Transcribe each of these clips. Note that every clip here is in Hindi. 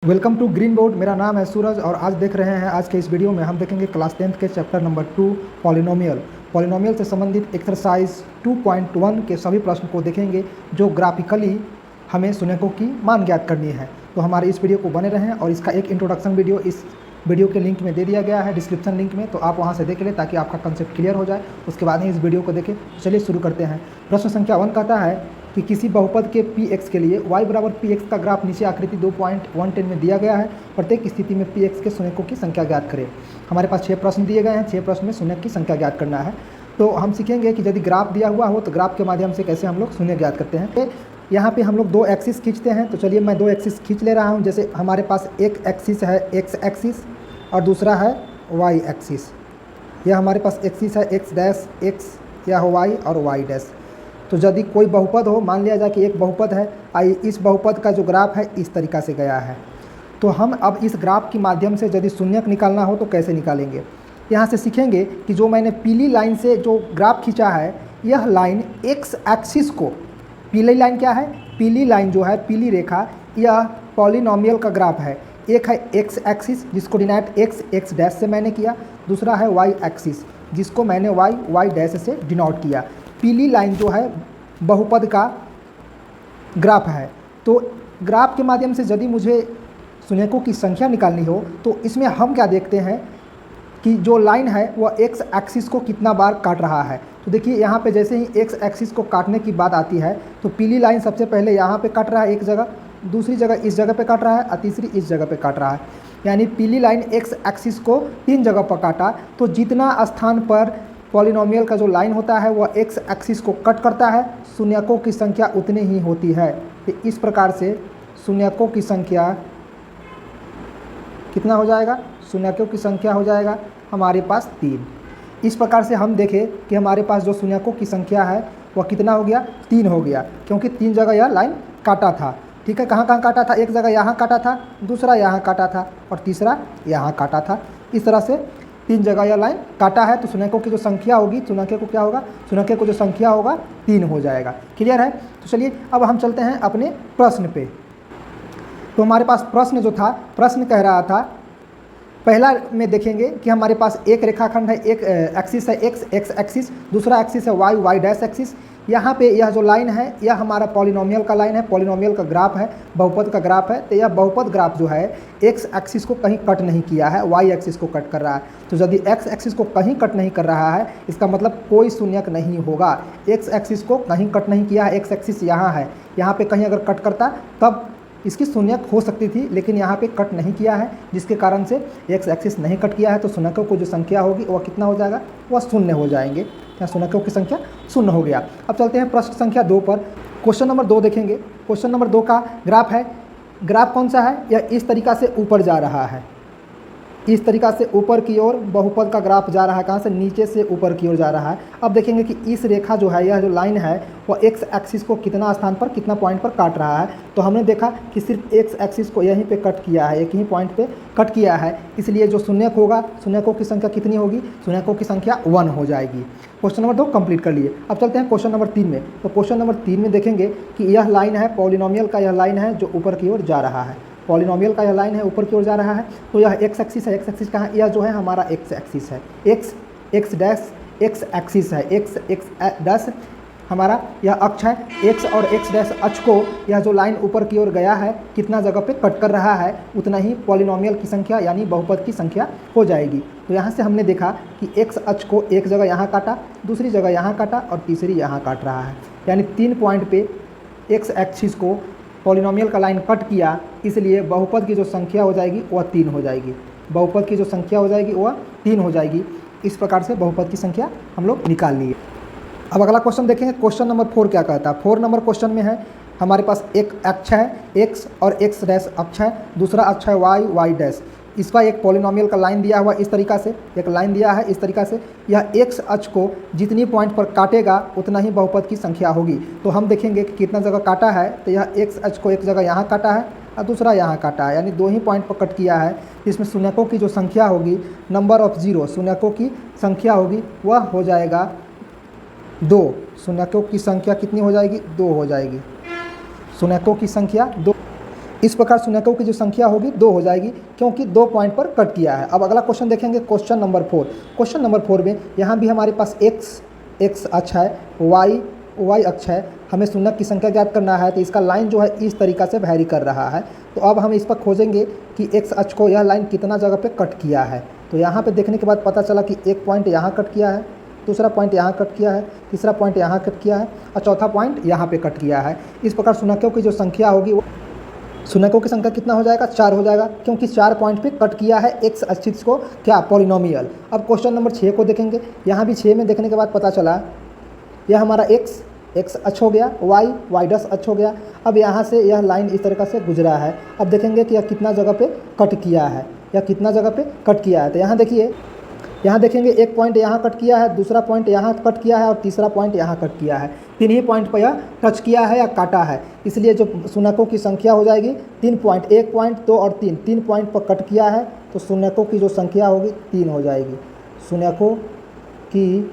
Welcome to green board. मेरा नाम है सूरज और आज देख रहे हैं आज के इस वीडियो में हम देखेंगे क्लास 10th के चैप्टर नंबर 2 पॉलिनोमियल से संबंधित एक्सरसाइज 2.1 के सभी प्रश्न को देखेंगे जो ग्राफिकली हमें शून्यकों की मान ज्ञात करनी है। तो हमारे इस वीडियो को बने रहें और इसका एक इंट्रोडक्शन वीडियो इस वीडियो के लिंक में दे दिया गया है, डिस्क्रिप्शन लिंक में, तो आप वहां से देख लें ताकि आपका कंसेप्ट क्लियर हो जाए। उसके बाद ही इस वीडियो को देखें। चलिए शुरू करते हैं। प्रश्न संख्या 1 कहता है कि किसी बहुपद के px के लिए y बराबर px का ग्राफ नीचे आकृति 2.110 में दिया गया है। प्रत्येक स्थिति में px के शून्यकों की संख्या ज्ञात करें। हमारे पास 6 प्रश्न दिए गए हैं, 6 प्रश्न में शून्य की संख्या ज्ञात करना है। तो हम सीखेंगे कि यदि ग्राफ दिया हुआ हो तो ग्राफ के माध्यम से कैसे हम लोग शून्य ज्ञात करते हैं। यहाँ पे हम लोग 2 एक्सिस खींचते हैं। तो चलिए मैं 2 एक्सिस खींच ले रहा हूँ। जैसे हमारे पास एक एक्सिस है x एक्सिस और दूसरा है y एक्सिस। यह हमारे पास एक्सिस है x डैश x या y और y डैश। तो यदि कोई बहुपद हो, मान लिया जाए कि एक बहुपद है, इस बहुपद का जो ग्राफ है इस तरीक़ा से गया है। तो हम अब इस ग्राफ के माध्यम से यदि शून्यक निकालना हो तो कैसे निकालेंगे। यहाँ से सीखेंगे कि जो मैंने पीली लाइन से जो ग्राफ खींचा है, यह लाइन x एक्सिस को, पीली लाइन क्या है, पीली लाइन जो है, पीली रेखा, यह पॉलिनोमियल का ग्राफ है। एक है x एक्सिस जिसको डिनोट x डैश से मैंने किया, दूसरा है y एक्सिस जिसको मैंने y डैश से डिनोट किया। पीली लाइन जो है बहुपद का ग्राफ है। तो ग्राफ के माध्यम से यदि मुझे शून्यकों की संख्या निकालनी हो तो इसमें हम क्या देखते हैं कि जो लाइन है वह x एक्सिस को कितना बार काट रहा है। तो देखिए यहाँ पे जैसे ही x एक्सिस को काटने की बात आती है तो पीली लाइन सबसे पहले यहाँ पे काट रहा है एक जगह, दूसरी जगह इस जगह पे काट रहा है और तीसरी इस जगह पे काट रहा है। यानी पीली लाइन x एक्सिस को 3 जगह पर काटा। तो जितना स्थान पर पॉलिनोमियल का जो लाइन होता है वह x एक्सिस को कट करता है, शून्यकों की संख्या उतनी ही होती है। तो इस प्रकार से शून्यकों की संख्या कितना हो जाएगा, शून्यकों की संख्या हो जाएगा हमारे पास 3। इस प्रकार से हम देखें कि हमारे पास जो शून्यकों की संख्या है वह कितना हो गया, 3 हो गया, क्योंकि 3 जगह यह लाइन काटा था। ठीक है, कहाँ कहाँ काटा था, एक जगह यहाँ काटा था, दूसरा यहाँ काटा था और तीसरा यहाँ काटा था। इस तरह से 3 जगह यह लाइन काटा है। तो शून्यकों की जो संख्या होगी, शून्यकों को क्या होगा, शून्यकों को जो संख्या होगा 3 हो जाएगा। क्लियर है। तो चलिए अब हम चलते हैं अपने प्रश्न पे। तो हमारे पास प्रश्न जो था, प्रश्न कह रहा था, पहला में देखेंगे कि हमारे पास एक रेखाखंड है, एक एक्सिस है x एक्सिस, दूसरा एक्सिस है y डैश एक्सिस। यहाँ पे यह जो लाइन है यह हमारा पॉलिनोमियल का लाइन है, पॉलिनोमियल का ग्राफ है, बहुपद का ग्राफ है। तो यह बहुपद ग्राफ जो है x एक्सिस को कहीं कट नहीं किया है, y एक्सिस को कट कर रहा है। तो यदि x एक्सिस को कहीं कट नहीं कर रहा है इसका मतलब कोई शून्यक नहीं होगा। x एक्सिस को कहीं कट नहीं किया है, x एक्सिस यहाँ है, यहाँ पे कहीं अगर कट करता तब इसकी शून्यक हो सकती थी, लेकिन यहाँ पे कट नहीं किया है, जिसके कारण से x एक्सिस नहीं कट किया है। तो शून्यकों को जो संख्या होगी वह कितना हो जाएगा, वह 0 हो जाएंगे। यहाँ शून्यकों की संख्या 0 हो गया। अब चलते हैं प्रश्न संख्या 2 पर। क्वेश्चन नंबर 2 देखेंगे। क्वेश्चन नंबर 2 का ग्राफ है, ग्राफ कौन सा है, यह इस तरीक़ा से ऊपर जा रहा है, इस तरीक़ा से ऊपर की ओर बहुपद का ग्राफ जा रहा है। कहाँ से, नीचे से ऊपर की ओर जा रहा है। अब देखेंगे कि इस रेखा जो है, यह जो लाइन है वह x एक्सिस को कितना स्थान पर, कितना पॉइंट पर काट रहा है। तो हमने देखा कि सिर्फ x एक्सिस को यहीं पे कट किया है, एक ही पॉइंट पे कट किया है, इसलिए जो शून्यक होगा, शून्यकों की संख्या कितनी होगी, शून्यकों की संख्या 1 हो जाएगी। क्वेश्चन नंबर 2 कंप्लीट कर लिए। अब चलते हैं क्वेश्चन नंबर 3 में। तो क्वेश्चन नंबर 3 में देखेंगे कि यह लाइन है, पॉलिनोमियल का यह लाइन है जो ऊपर की ओर जा रहा है, पॉलिनोमियल का यह लाइन है ऊपर की ओर जा रहा है। तो यह x एक्सिस है, x एक्सिस कहाँ, यह जो है हमारा x एक्सिस है, x डैश x एक्सिस है, x डैश हमारा यह अक्ष है। x और x डैश अक्ष को यह जो लाइन ऊपर की ओर गया है कितना जगह पे कट कर रहा है, उतना ही पॉलिनोमियल की संख्या यानी बहुपद की संख्या हो जाएगी। तो यहाँ से हमने देखा कि x अक्ष को एक जगह यहाँ काटा, दूसरी जगह यहाँ काटा और तीसरी यहाँ काट रहा है। यानी 3 पॉइंट पे x एक्सिस को पॉलिनोमियल का लाइन कट किया, इसलिए बहुपद की जो संख्या हो जाएगी वह 3 हो जाएगी। बहुपद की जो संख्या हो जाएगी वह 3 हो जाएगी। इस प्रकार से बहुपद की संख्या हम लोग निकाल लिए। अब अगला क्वेश्चन देखेंगे। क्वेश्चन नंबर 4 क्या कहता है। 4 नंबर क्वेश्चन में है हमारे पास एक अक्ष है x और x डैश अक्ष है, दूसरा अक्ष है y डैश। इसका एक पॉलिनोमियल का लाइन दिया हुआ इस तरीक़ा से, एक लाइन दिया है इस तरीक़ा से। यह x अक्ष को जितनी पॉइंट पर काटेगा उतना ही बहुपद की संख्या होगी। तो हम देखेंगे कि कितना जगह काटा है। तो यह x अक्ष को एक जगह यहाँ काटा है और दूसरा यहाँ काटा है, यानी 2 ही पॉइंट पर कट किया है। इसमें शून्यकों की जो संख्या होगी, नंबर ऑफ जीरो, शून्यकों की संख्या होगी वह हो जाएगा 2। शून्यकों की संख्या कितनी हो जाएगी, 2 हो जाएगी। शून्यकों की संख्या 2। इस प्रकार शून्यकों की जो संख्या होगी 2 हो जाएगी, क्योंकि 2 पॉइंट पर कट किया है। अब अगला क्वेश्चन देखेंगे, क्वेश्चन नंबर 4। क्वेश्चन नंबर 4 में यहाँ भी हमारे पास x अक्ष है, y अक्ष है। हमें शून्यक की संख्या ज्ञात करना है, तो इसका लाइन जो है इस तरीक़ा से वैरी कर रहा है। तो अब हम इस पर खोजेंगे कि x अक्ष को यह लाइन कितना जगह पे कट किया है। तो यहाँ पे देखने के बाद पता चला कि एक पॉइंट यहाँ कट किया है, दूसरा पॉइंट यहाँ कट किया है, तीसरा पॉइंट यहाँ कट किया है और चौथा पॉइंट यहाँ पे कट किया है। इस प्रकार शून्यकों की जो संख्या होगी वो शून्यकों की संख्या कितना हो जाएगा, 4 हो जाएगा, क्योंकि 4 पॉइंट पे कट किया है x अक्ष को क्या, पॉलिनोमियल। अब क्वेश्चन नंबर 6 को देखेंगे। यहाँ भी 6 में देखने के बाद पता चला यह हमारा x अक्ष हो गया, y डैश अक्ष हो गया। अब यहाँ से यह लाइन इस तरीक़ा से गुजरा है। अब देखेंगे कि यह कितना जगह पे कट किया है, यह कितना जगह पे कट किया है। तो यहाँ देखिए, यहाँ देखेंगे एक पॉइंट यहाँ कट किया है, दूसरा पॉइंट यहाँ कट किया है और तीसरा पॉइंट यहाँ कट किया है। 3 ही पॉइंट पर यह टच किया है या काटा है, इसलिए जो शून्यकों की संख्या हो जाएगी 3 पॉइंट, 1 पॉइंट 2 और 3 पॉइंट पर कट किया है, तो शून्यकों की जो संख्या होगी 3 हो जाएगी। शून्यकों की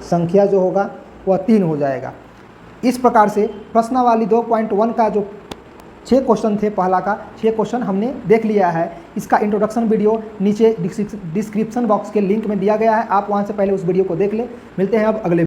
संख्या जो होगा वह 3 हो जाएगा। इस प्रकार से प्रश्नावली 2.1 का जो 6 क्वेश्चन थे, पहला का 6 क्वेश्चन हमने देख लिया है। इसका इंट्रोडक्शन वीडियो नीचे डिस्क्रिप्शन बॉक्स के लिंक में दिया गया है, आप वहां से पहले उस वीडियो को देख लें। मिलते हैं अब अगले